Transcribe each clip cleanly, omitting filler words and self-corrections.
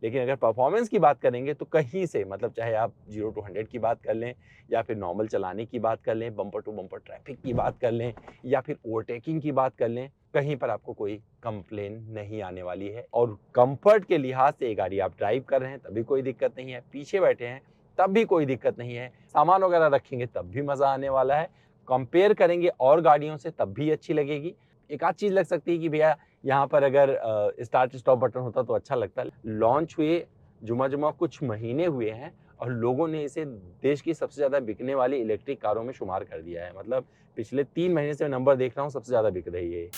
लेकिन अगर परफॉर्मेंस की बात करेंगे तो कहीं से मतलब चाहे आप 0 टू 100 की बात कर लें या फिर नॉर्मल चलाने की बात कर लें, बम्पर टू बम्पर ट्रैफिक की बात कर लें या फिर ओवरटेकिंग की बात कर लें, कहीं पर आपको कोई कंप्लेन नहीं आने वाली है। और कंफर्ट के लिहाज से ये गाड़ी आप ड्राइव कर रहे हैं तभी कोई दिक्कत नहीं है, पीछे बैठे हैं तब भी कोई दिक्कत नहीं है, सामान वगैरह रखेंगे तब भी मजा आने वाला है, कंपेयर करेंगे और गाड़ियों से तब भी अच्छी लगेगी। एक आध चीज लग सकती है कि भैया यहाँ पर अगर स्टार्ट स्टॉप बटन होता तो अच्छा लगता। लॉन्च हुए जुमा जुमा कुछ महीने हुए हैं और लोगों ने इसे देश की सबसे ज्यादा बिकने वाली इलेक्ट्रिक कारों में शुमार कर दिया है। मतलब पिछले 3 महीने से नंबर देख रहा हूँ, सबसे ज्यादा बिक रही है।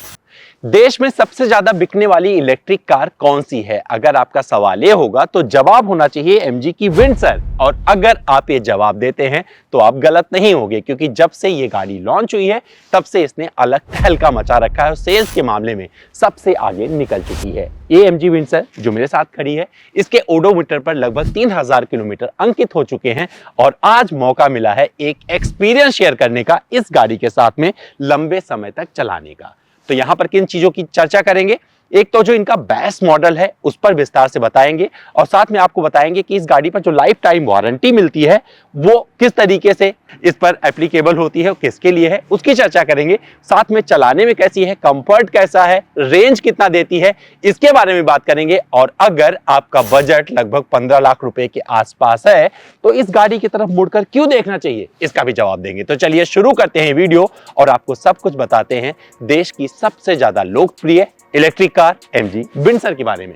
देश में सबसे ज्यादा बिकने वाली इलेक्ट्रिक कार कौन सी है? अगर आपका सवाल ये होगा तो जवाब होना चाहिए एमजी की विंडसर। और अगर आप ये जवाब देते हैं तो आप गलत नहीं होंगे, क्योंकि जब से ये गाड़ी लॉन्च हुई है तब से इसने अलग तहलका मचा रखा है और सेल्स के मामले में सबसे आगे निकल चुकी है। ये एमजी विंडसर जो मेरे साथ खड़ी है, इसके ओडोमीटर पर लगभग 3000 किलोमीटर अंकित हो चुके हैं और आज मौका मिला है एक एक्सपीरियंस शेयर करने का इस गाड़ी के साथ में लंबे समय तक चलाने का। तो यहां पर किन चीजों की चर्चा करेंगे? एक तो जो इनका बेस मॉडल है उस पर विस्तार से बताएंगे और साथ में आपको बताएंगे कि इस गाड़ी पर जो लाइफ टाइम वारंटी मिलती है वो किस तरीके से इस पर एप्लीकेबल होती है, किसके लिए है, उसकी चर्चा करेंगे। साथ में चलाने में कैसी है, कंफर्ट कैसा है, रेंज कितना देती है, इसके बारे में बात करेंगे। और अगर आपका बजट लगभग 15 लाख रुपए के आसपास है तो इस गाड़ी की तरफ मुड़कर क्यों देखना चाहिए, इसका भी जवाब देंगे। तो चलिए शुरू करते हैं वीडियो और आपको सब कुछ बताते हैं देश की सबसे ज्यादा लोकप्रिय इलेक्ट्रिक कार एमजी विंडसर के बारे में।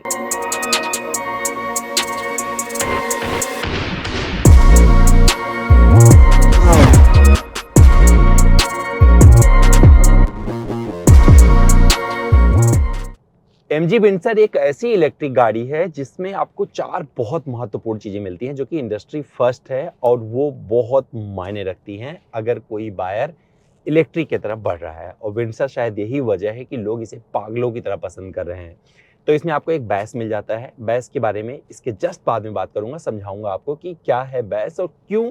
एमजी विंडसर एक ऐसी इलेक्ट्रिक गाड़ी है जिसमें आपको 4 बहुत महत्वपूर्ण चीजें मिलती हैं जो कि इंडस्ट्री फर्स्ट है और वो बहुत मायने रखती हैं अगर कोई बायर इलेक्ट्रिक की तरफ बढ़ रहा है। और विंडसर शायद यही वजह है कि लोग इसे पागलों की तरह पसंद कर रहे हैं। तो इसमें आपको एक बैस मिल जाता है। बैस के बारे में इसके जस्ट बाद में बात करूंगा, समझाऊंगा आपको कि क्या है बैस और क्यों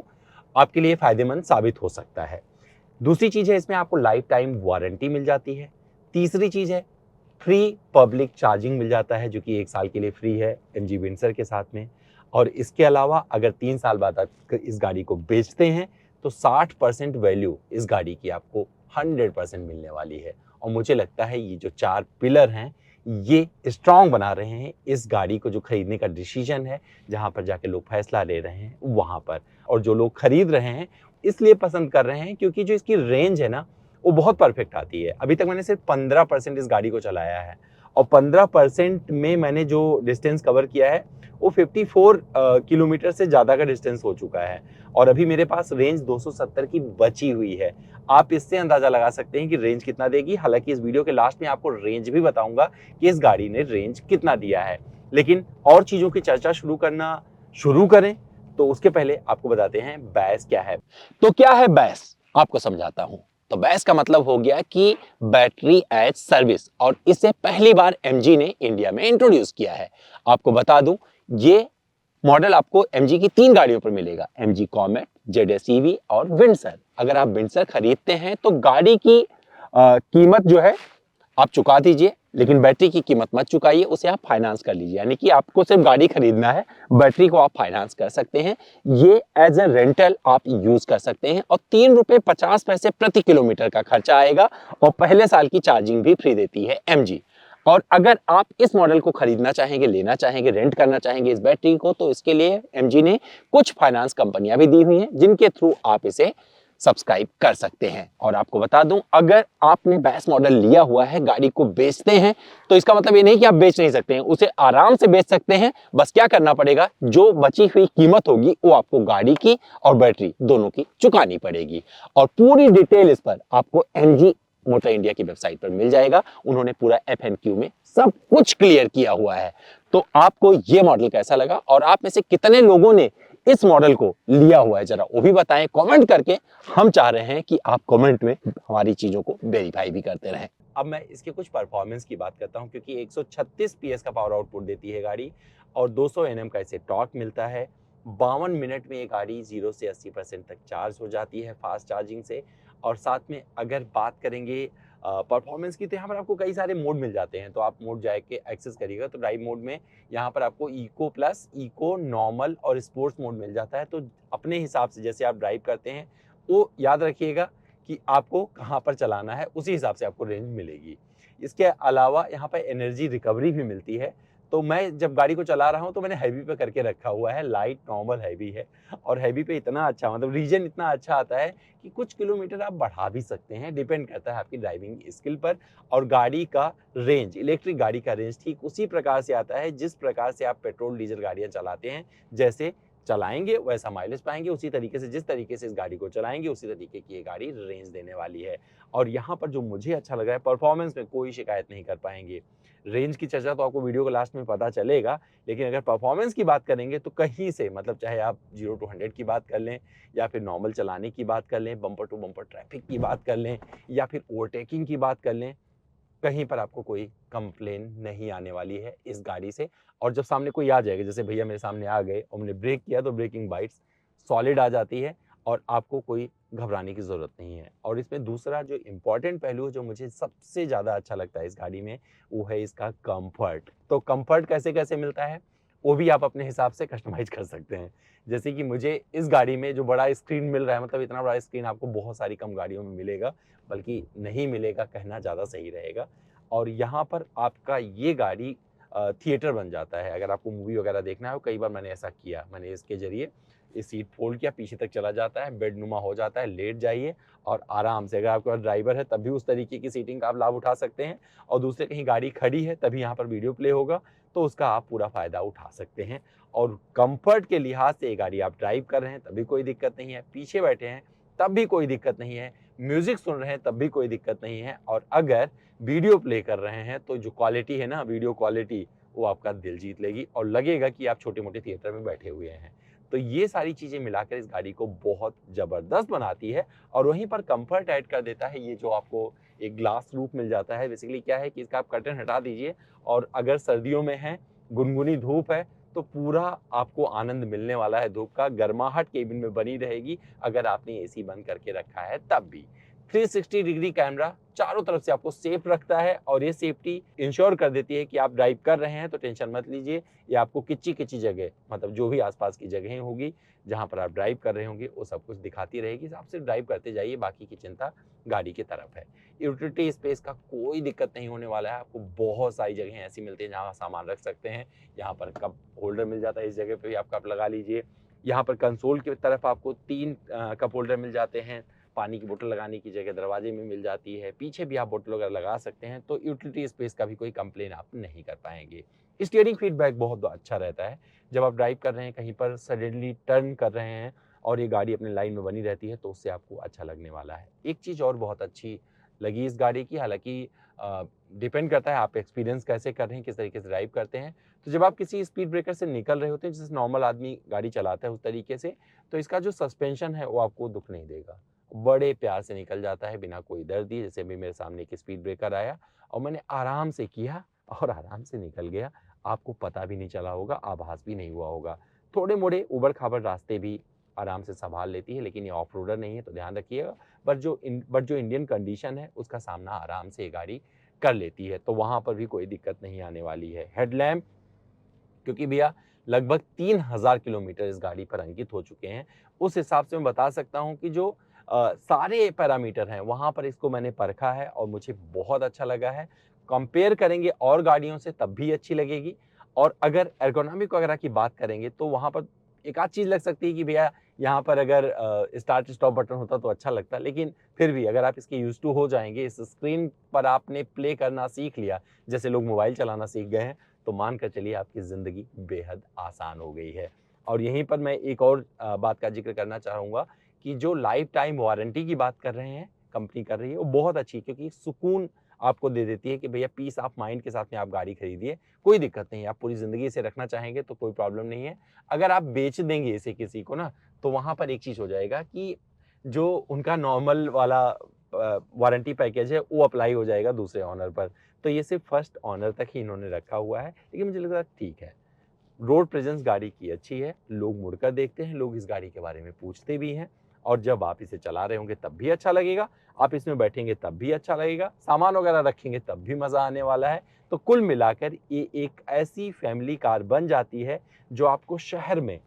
आपके लिए फायदेमंद साबित हो सकता है। दूसरी चीज है, इसमें आपको लाइफ टाइम वारंटी मिल जाती है। तीसरी चीज है, फ्री पब्लिक चार्जिंग मिल जाता है जो कि 1 साल के लिए फ्री है एमजी विंडसर के साथ में। और इसके अलावा अगर 3 साल बाद आप इस गाड़ी को बेचते हैं तो 60% वैल्यू इस गाड़ी की आपको 100% मिलने वाली है। और मुझे लगता है ये जो 4 पिलर हैं ये स्ट्रांग बना रहे हैं इस गाड़ी को जो खरीदने का डिसीजन है, जहां पर जाके लोग फैसला ले रहे हैं वहां पर। और जो लोग खरीद रहे हैं इसलिए पसंद कर रहे हैं क्योंकि जो इसकी रेंज है ना वो बहुत परफेक्ट आती है। अभी तक मैंने सिर्फ 15% इस गाड़ी को चलाया है और 15% में मैंने जो डिस्टेंस कवर किया है वो 54 किलोमीटर से ज़्यादा का डिस्टेंस हो चुका है और अभी मेरे पास रेंज 270 की बची हुई है। आप इससे अंदाज़ा लगा सकते हैं कि रेंज कितना देगी। हालांकि इस वीडियो के लास्ट में आपको रेंज भी बताऊंगा कि इस गाड़ी ने रेंज कितना दिया है। लेकिन और चीज़ों की चर्चा शुरू करना शुरू करें तो उसके पहले आपको बताते हैं बैस क्या है। तो क्या है बैस, आपको समझाता हूं। तो बैस का मतलब हो गया कि बैटरी एज सर्विस, और इसे पहली बार एमजी ने इंडिया में इंट्रोड्यूस किया है। आपको बता दूं ये मॉडल आपको एमजी की 3 गाड़ियों पर मिलेगा, एमजी कॉमेट, जेडएस ईवी और विंडसर। अगर आप विंडसर खरीदते हैं तो गाड़ी की कीमत जो है आप चुका दीजिए, लेकिन बैटरी की कीमत मत चुकाइए, उसे आप फाइनेंस कर लीजिए। यानी कि आपको सिर्फ गाड़ी खरीदना है, बैटरी को आप फाइनेंस कर सकते हैं। ये एज ए रेंटल आप यूज कर सकते हैं और 3 रुपए 50 पैसे प्रति किलोमीटर का खर्चा आएगा और पहले साल की चार्जिंग भी फ्री देती है एमजी। और अगर आप इस मॉडल को खरीदना चाहेंगे, लेना चाहेंगे, रेंट करना चाहेंगे इस बैटरी को, तो इसके लिए एमजी ने कुछ फाइनेंस कंपनियां भी दी हुई हैं जिनके थ्रू आप इसे सब्सक्राइब कर सकते हैं। और आपको बता दूं, अगर आपने बैस मॉडल लिया हुआ है, गाड़ी को बेचते हैं, तो इसका मतलब ये नहीं कि आप बेच नहीं सकते हैं, उसे आराम से बेच सकते हैं। बस क्या करना पड़ेगा, जो बची हुई कीमत होगी वो आपको गाड़ी की और बैटरी दोनों की चुकानी पड़ेगी। और पूरी डिटेल इस पर आपको एमजी मोटर इंडिया की वेबसाइट पर मिल जाएगा। उन्होंने पूरा एफएनक्यू में सब कुछ क्लियर किया हुआ है। तो आपको ये मॉडल कैसा लगा और आप में से कितने लोगों ने इस मॉडल को लिया हुआ है, जरा वो भी बताएं कमेंट करके। हम चाह रहे हैं कि आप कमेंट में हमारी चीजों को वेरीफाई भी करते रहें। अब मैं इसके कुछ परफॉर्मेंस की बात करता हूं, क्योंकि 136 पीएस का पावर आउटपुट देती है गाड़ी और 200 एनएम का इसे टॉर्क मिलता है। 52 मिनट में ये गाड़ी 0 से 80% तक चार्ज हो जाती है फास्ट चार्जिंग से। और साथ में अगर बात करेंगे परफॉर्मेंस की, तो यहाँ पर आपको कई सारे मोड मिल जाते हैं, तो आप मोड जाके एक्सेस करिएगा तो ड्राइव मोड में यहाँ पर आपको इको प्लस, इको, नॉर्मल और स्पोर्ट्स मोड मिल जाता है। तो अपने हिसाब से जैसे आप ड्राइव करते हैं वो याद रखिएगा कि आपको कहाँ पर चलाना है, उसी हिसाब से आपको रेंज मिलेगी। इसके अलावा यहाँ पर एनर्जी रिकवरी भी मिलती है। तो मैं जब गाड़ी को चला रहा हूँ तो मैंने हैवी पे करके रखा हुआ है, लाइट, नॉर्मल, हैवी है। और हैवी पे इतना अच्छा, मतलब रीजन इतना अच्छा आता है कि कुछ किलोमीटर आप बढ़ा भी सकते हैं, डिपेंड करता है आपकी ड्राइविंग स्किल पर। और गाड़ी का रेंज, इलेक्ट्रिक गाड़ी का रेंज ठीक उसी प्रकार से आता है जिस प्रकार से आप पेट्रोल डीजल गाड़ियां चलाते हैं। जैसे चलाएंगे वैसा माइलेज पाएंगे, उसी तरीके से जिस तरीके से इस गाड़ी को चलाएंगे उसी तरीके की ये गाड़ी रेंज देने वाली है। और यहाँ पर जो मुझे अच्छा लग रहा है, परफॉर्मेंस में कोई शिकायत नहीं कर पाएंगे। रेंज की चर्चा तो आपको वीडियो के लास्ट में पता चलेगा, लेकिन अगर परफॉर्मेंस की बात करेंगे तो कहीं से, मतलब चाहे आप 0 to 100 की बात कर लें या फिर नॉर्मल चलाने की बात कर लें, बम्पर टू बम्पर ट्रैफिक की बात कर लें या फिर ओवरटेकिंग की बात कर लें, कहीं पर आपको कोई कंप्लेन नहीं आने वाली है इस गाड़ी से। और जब सामने कोई आ जाएगा, जैसे भैया मेरे सामने आ गए और मैंने ब्रेक किया, तो ब्रेकिंग बाइट्स सॉलिड आ जाती है और आपको कोई घबराने की ज़रूरत नहीं है। और इसमें दूसरा जो इम्पोर्टेंट पहलू है, जो मुझे सबसे ज़्यादा अच्छा लगता है इस गाड़ी में, वो है इसका कम्फर्ट। तो कम्फर्ट कैसे-कैसे मिलता है, वो भी आप अपने हिसाब से कस्टमाइज़ कर सकते हैं। जैसे कि मुझे इस गाड़ी में जो बड़ा स्क्रीन मिल रहा है, मतलब इतना बड़ा स्क्रीन आपको बहुत सारी कम गाड़ियों में मिलेगा, बल्कि नहीं मिलेगा कहना ज़्यादा सही रहेगा। और यहाँ पर आपका ये गाड़ी थिएटर बन जाता है। अगर आपको मूवी वगैरह देखना है, कई बार मैंने ऐसा किया, मैंने इसके ज़रिए ये सीट फ़ोल्ड किया, पीछे तक चला जाता है, बेडनुमा हो जाता है, लेट जाइए और आराम से, अगर आपके पास ड्राइवर है तब भी उस तरीके की सीटिंग का आप लाभ उठा सकते हैं। और दूसरे कहीं गाड़ी खड़ी है तभी यहाँ पर वीडियो प्ले होगा, तो उसका आप पूरा फ़ायदा उठा सकते हैं। और कम्फ़र्ट के लिहाज से ये गाड़ी आप ड्राइव कर रहे हैं तब भी कोई दिक्कत नहीं है, पीछे बैठे हैं तब भी कोई दिक्कत नहीं है, म्यूज़िक सुन रहे हैं तब भी कोई दिक्कत नहीं है। और अगर वीडियो प्ले कर रहे हैं तो जो क्वालिटी है ना, वीडियो क्वालिटी, वो आपका दिल जीत लेगी और लगेगा कि आप छोटे-मोटे थिएटर में बैठे हुए हैं। तो ये सारी चीज़ें मिलाकर इस गाड़ी को बहुत ज़बरदस्त बनाती है। और वहीं पर कम्फर्ट ऐड कर देता है ये जो आपको एक ग्लास रूफ मिल जाता है। बेसिकली क्या है कि इसका आप कर्टन हटा दीजिए और अगर सर्दियों में है, गुनगुनी धूप है, तो पूरा आपको आनंद मिलने वाला है धूप का, गर्माहट केबिन में बनी रहेगी अगर आपने एसी बंद करके रखा है तब भी। 360 डिग्री कैमरा चारों तरफ से आपको सेफ रखता है और ये सेफ्टी इंश्योर कर देती है कि आप ड्राइव कर रहे हैं तो टेंशन मत लीजिए। ये आपको किच्ची-किच्ची जगह, मतलब जो भी आस-पास की जगहें होंगी, जहाँ पर आप ड्राइव कर रहे होंगे, वो सब कुछ दिखाती रहेगी। आप सिर्फ ड्राइव करते जाइए, बाकी की चिंता गाड़ी की तरफ है। यूटिलिटी स्पेस का कोई दिक्कत नहीं होने वाला है। आपको बहुत सारी जगहें ऐसी मिलती हैं जहाँ सामान रख सकते हैं। यहाँ पर कप होल्डर मिल जाता है, इस जगह पे भी आप कप लगा लीजिए। यहाँ पर कंसोल की तरफ आपको 3 कप होल्डर मिल जाते हैं। पानी की बोतल लगाने की जगह दरवाजे में मिल जाती है, पीछे भी आप बोतल वगैरह लगा सकते हैं, तो यूटिलिटी स्पेस का भी कोई कंप्लेन आप नहीं कर पाएँगे। स्टीयरिंग फीडबैक बहुत अच्छा रहता है। जब आप ड्राइव कर रहे हैं, कहीं पर सडनली टर्न कर रहे हैं और ये गाड़ी अपनी लाइन में बनी रहती है, तो उससे आपको अच्छा लगने वाला है। एक चीज़ और बहुत अच्छी लगी इस गाड़ी की, हालाँकि डिपेंड करता है आप एक्सपीरियंस कैसे कर रहे हैं, किस तरीके से ड्राइव करते हैं। तो जब आप किसी स्पीड ब्रेकर से निकल रहे होते हैं, जैसे नॉर्मल आदमी गाड़ी चलाता है उस तरीके से, तो इसका जो सस्पेंशन है वो आपको दुःख नहीं देगा। बड़े प्यार से निकल जाता है बिना कोई डर दिए। जैसे अभी मेरे सामने एक स्पीड ब्रेकर आया और मैंने आराम से किया और आराम से निकल गया। आपको पता भी नहीं चला होगा, आभास भी नहीं हुआ होगा। थोड़े-मोड़े ऊबड़-खाबड़ रास्ते भी आराम से सँभाल लेती है, लेकिन ये ऑफ रोडर नहीं है तो ध्यान रखिएगा। बट जो इंडियन कंडीशन है उसका सामना आराम से ये गाड़ी कर लेती है, तो वहाँ पर भी कोई दिक्कत नहीं आने वाली है। हेडलैम्प, क्योंकि भैया लगभग 3000 किलोमीटर इस गाड़ी पर अंकित हो चुके हैं, उस हिसाब से मैं बता सकता हूँ कि जो सारे पैरामीटर हैं वहाँ पर इसको मैंने परखा है और मुझे बहुत अच्छा लगा है। कंपेयर करेंगे और गाड़ियों से तब भी अच्छी लगेगी। और अगर एर्गोनॉमिक वगैरह की बात करेंगे तो वहाँ पर एक आध चीज़ लग सकती है कि भैया यहाँ पर अगर स्टार्ट स्टॉप बटन होता तो अच्छा लगता, लेकिन फिर भी अगर आप इसके यूज़ टू हो जाएँगे, इस स्क्रीन पर आपने प्ले करना सीख लिया, जैसे लोग मोबाइल चलाना सीख गए हैं, तो मान कर चलिए आपकी ज़िंदगी बेहद आसान हो गई है। और यहीं पर मैं एक और बात का ज़िक्र करना चाहूँगा कि जो लाइफ़ टाइम वारंटी की बात कर रहे हैं, कंपनी कर रही है, वो बहुत अच्छी है, क्योंकि सुकून आपको दे देती है कि भैया पीस ऑफ माइंड के साथ में आप गाड़ी खरीदिए, कोई दिक्कत नहीं है। आप पूरी ज़िंदगी इसे रखना चाहेंगे तो कोई प्रॉब्लम नहीं है। अगर आप बेच देंगे इसे किसी को ना, तो वहाँ पर एक चीज़ हो जाएगा कि जो उनका नॉर्मल वाला वारंटी पैकेज है, वो अप्लाई हो जाएगा दूसरे ओनर पर। तो ये सिर्फ़ फर्स्ट ओनर तक ही इन्होंने रखा हुआ है, लेकिन मुझे लग रहा है ठीक है। रोड प्रेजेंस गाड़ी की अच्छी है, लोग मुड़कर देखते हैं, लोग इस गाड़ी के बारे में पूछते भी हैं और जब आप इसे चला रहे होंगे तब भी अच्छा लगेगा, आप इसमें बैठेंगे तब भी अच्छा लगेगा, सामान वगैरह रखेंगे तब भी मज़ा आने वाला है। तो कुल मिलाकर ये एक ऐसी फैमिली कार बन जाती है जो आपको शहर में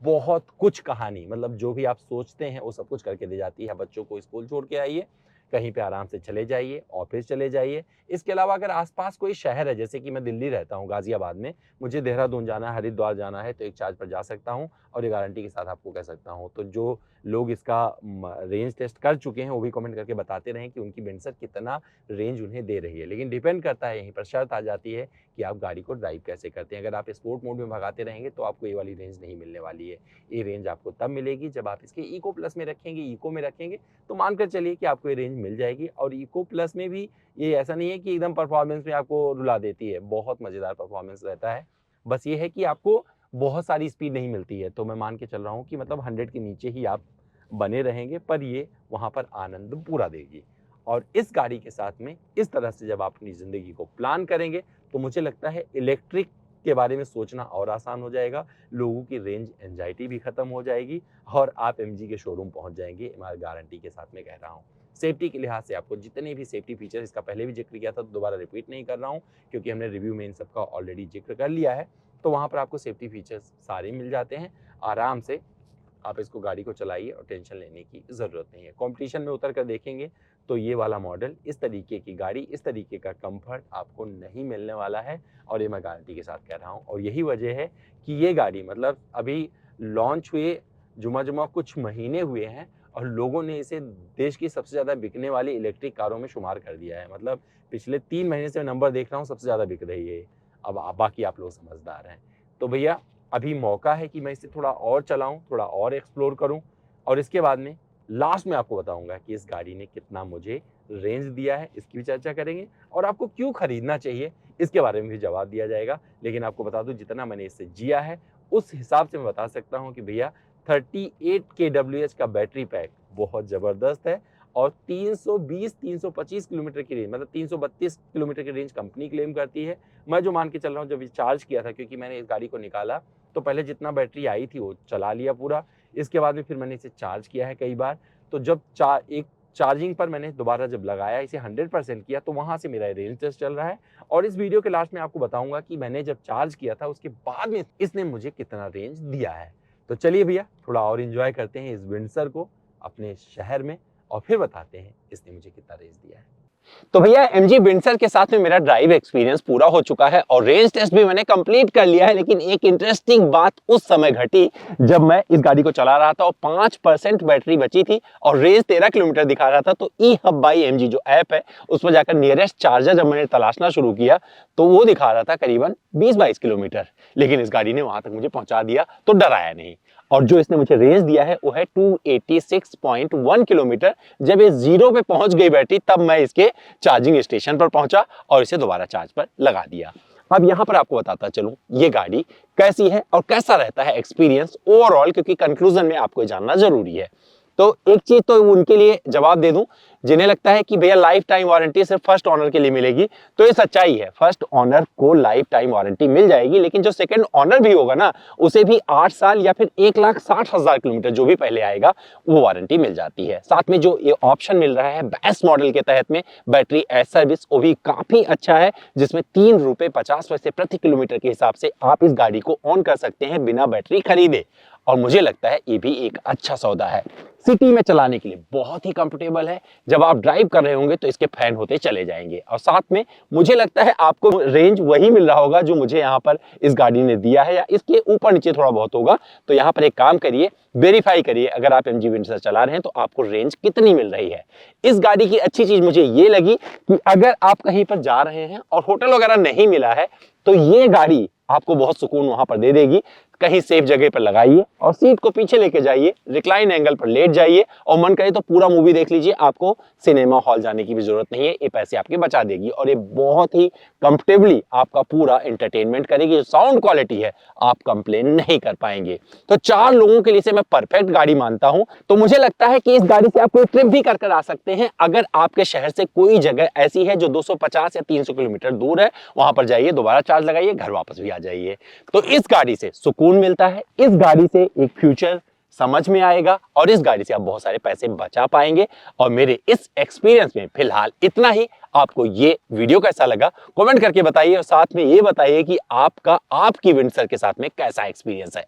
बहुत कुछ कहानी, मतलब जो भी आप सोचते हैं वो सब कुछ करके दे जाती है। बच्चों को स्कूल छोड़ के आइए, कहीं पे आराम से चले जाइए, ऑफिस चले जाइए। इसके अलावा अगर आस-पास कोई शहर है, जैसे कि मैं दिल्ली रहता हूँ, गाज़ियाबाद में, मुझे देहरादून जाना है, हरिद्वार जाना है, तो एक चार्ज पर जा सकता हूँ और ये गारंटी के साथ आपको कह सकता हूँ। तो जो लोग इसका रेंज टेस्ट कर चुके हैं, वो भी कमेंट करके बताते रहें कि उनकी विंडसर कितना रेंज उन्हें दे रही है। लेकिन डिपेंड करता है, यहीं पर शर्त आ जाती है कि आप गाड़ी को ड्राइव कैसे करते हैं। अगर आप स्पोर्ट मोड में भगाते रहेंगे तो आपको ये वाली रेंज नहीं मिलने वाली है। ये रेंज आपको तब मिलेगी जब आप इसके इको प्लस में रखेंगे, इको में रखेंगे, तो मानकर चलिए कि आपको ये रेंज मिल जाएगी। और इको प्लस में भी ये ऐसा नहीं है कि एकदम परफॉर्मेंस में आपको रुला देती है, बहुत मज़ेदार परफॉर्मेंस रहता है। बस ये है कि आपको बहुत सारी स्पीड नहीं मिलती है, तो मैं मान के चल रहा हूँ कि मतलब 100 के नीचे ही आप बने रहेंगे, पर ये वहाँ पर आनंद पूरा देगी। और इस गाड़ी के साथ में इस तरह से जब आप अपनी ज़िंदगी को प्लान करेंगे, तो मुझे लगता है इलेक्ट्रिक के बारे में सोचना और आसान हो जाएगा, लोगों की रेंज एंग्जायटी भी खत्म हो जाएगी और आप एमजी के शोरूम पहुंच जाएंगे, मैं गारंटी के साथ में कह रहा हूँ। सेफ्टी के लिहाज से आपको जितने भी सेफ्टी फीचर, इसका पहले भी जिक्र किया था, तो दोबारा रिपीट नहीं कर रहा हूँ क्योंकि हमने रिव्यू में इन सबका ऑलरेडी जिक्र कर लिया है। तो वहाँ पर आपको सेफ्टी फीचर्स सारे मिल जाते हैं, आराम से आप इसको गाड़ी को चलाइए और टेंशन लेने की ज़रूरत नहीं है। कॉम्पिटिशन में उतर कर देखेंगे तो ये वाला मॉडल, इस तरीके की गाड़ी, इस तरीके का कंफर्ट आपको नहीं मिलने वाला है और ये मैं गारंटी के साथ कह रहा हूँ। और यही वजह है कि ये गाड़ी मतलब अभी लॉन्च हुए जुमा-जुमा कुछ महीने हुए हैं और लोगों ने इसे देश की सबसे ज़्यादा बिकने वाली इलेक्ट्रिक कारों में शुमार कर दिया है। मतलब पिछले 3 महीने से नंबर देख रहा हूँ, सबसे ज़्यादा बिक रही है ये। अब बाकी आप लोग समझदार हैं। तो भैया अभी मौका है कि मैं इसे थोड़ा और चलाऊँ, थोड़ा और एक्सप्लोर करूँ और इसके बाद में लास्ट में आपको बताऊँगा कि इस गाड़ी ने कितना मुझे रेंज दिया है, इसकी भी चर्चा करेंगे और आपको क्यों खरीदना चाहिए, इसके बारे में भी जवाब दिया जाएगा। लेकिन आपको बता दूँ, जितना मैंने इससे जिया है, उस हिसाब से मैं बता सकता हूँ कि भैया 38 केडब्ल्यूएच का बैटरी पैक बहुत ज़बरदस्त है और 320-325 किलोमीटर की रेंज, मतलब 332 किलोमीटर की रेंज कंपनी क्लेम करती है। मैं जो मान के चल रहा हूँ, जब ये चार्ज किया था, क्योंकि मैंने इस गाड़ी को निकाला तो पहले जितना बैटरी आई थी वो चला लिया पूरा, इसके बाद में फिर मैंने इसे चार्ज किया है कई बार। तो जब एक चार्जिंग पर मैंने दोबारा जब लगाया, इसे 100% किया, तो वहाँ से मेरा रेंज टेस्ट चल रहा है और इस वीडियो के लास्ट में आपको बताऊंगा कि मैंने जब चार्ज किया था उसके बाद में इसने मुझे कितना रेंज दिया है। तो चलिए भैया थोड़ा और एंजॉय करते हैं इस विंडसर को अपने शहर में और फिर बताते हैं इसने मुझे कितना रेंज दिया है। तो भैया एमजी विंडसर के साथ में मेरा ड्राइव एक्सपीरियंस पूरा हो चुका है और रेंज टेस्ट भी मैंने कंप्लीट कर लिया है। लेकिन एक इंटरेस्टिंग बात उस समय घटी जब मैं इस गाड़ी को चला रहा था और 5% बैटरी बची थी और रेंज 13 किलोमीटर दिखा रहा था। तो ई हब बाई एमजी जो ऐप है, उस पर जाकर नियरेस्ट चार्जर जब मैंने तलाशना शुरू किया तो वो दिखा रहा था करीबन 20-22 किलोमीटर। लेकिन इस गाड़ी ने वहां तक मुझे पहुंचा दिया, तो डराया नहीं। और जो इसने मुझे रेंज दिया है वो है 286.1 किलोमीटर। जब ये 0 पे पहुंच गई बैटरी, तब मैं इसके चार्जिंग स्टेशन पर पहुंचा और इसे दोबारा चार्ज पर लगा दिया। अब यहां पर आपको बताता चलूं ये गाड़ी कैसी है और कैसा रहता है एक्सपीरियंस ओवरऑल, क्योंकि कंक्लूजन में आपको जानना जरूरी है। तो एक चीज तो उनके लिए जवाब दे दूं जिन्हें लगता है कि भैया लाइफ टाइम वारंटी सिर्फ फर्स्ट ऑनर के लिए मिलेगी, तो ये सच्चाई है। फर्स्ट ऑनर को लाइफ टाइम वारंटी मिल जाएगी, लेकिन जो सेकंड ऑनर भी होगा ना, उसे भी 8 साल या फिर 1,60,000 किलोमीटर जो भी पहले आएगा वो वारंटी मिल जाती है। साथ में जो ये ऑप्शन मिल रहा है बेस्ट मॉडल के तहत में बैटरी एज सर्विस, वो भी काफी अच्छा है, जिसमें 3 रुपए 50 पैसे प्रति किलोमीटर के हिसाब से आप इस गाड़ी को ऑन कर सकते हैं बिना बैटरी खरीदे। और मुझे लगता है ये भी एक अच्छा सौदा है। सिटी में चलाने के लिए बहुत ही कंफर्टेबल है, जब आप ड्राइव कर रहे होंगे तो इसके फैन होते चले जाएंगे। और साथ में मुझे लगता है आपको रेंज वही मिल रहा होगा जो मुझे यहाँ पर इस गाड़ी ने दिया है, या इसके ऊपर नीचे थोड़ा बहुत होगा। तो यहाँ पर एक काम करिए, वेरीफाई करिए अगर आप एमजी विंडसर चला रहे हैं तो आपको रेंज कितनी मिल रही है। इस गाड़ी की अच्छी चीज मुझे ये लगी कि अगर आप कहीं पर जा रहे हैं और होटल वगैरह नहीं मिला है, तो ये गाड़ी आपको बहुत सुकून वहां पर दे देगी। कहीं सेफ जगह पर लगाइए और सीट को पीछे लेके जाइए, रिक्लाइन एंगल पर लेट जाइए और मन करे तो पूरा मूवी देख लीजिए। आपको सिनेमा हॉल जाने की भी जरूरत नहीं है, ये पैसे आपके बचा देगी और ये बहुत ही कंफर्टेबली आपका पूरा एंटरटेनमेंट करेगी। जो साउंड क्वालिटी है आप कंप्लेन नहीं कर पाएंगे। तो 4 लोगों के लिए से मैं परफेक्ट गाड़ी मानता हूं। तो मुझे लगता है कि इस गाड़ी से आप कोई ट्रिप भी कर आ सकते हैं। अगर आपके शहर से कोई जगह ऐसी है जो 250 या 300 किलोमीटर दूर है, वहां पर जाइए, दोबारा चार्ज लगाइए, घर वापस भी आ जाइए। तो इस गाड़ी से सुकून मिलता है, इस गाड़ी से एक फ्यूचर समझ में आएगा और इस गाड़ी से आप बहुत सारे पैसे बचा पाएंगे। और मेरे इस एक्सपीरियंस में फिलहाल इतना ही। आपको ये वीडियो कैसा लगा कमेंट करके बताइए और साथ में ये बताइए कि आपका आपकी विंडसर के साथ में कैसा एक्सपीरियंस है।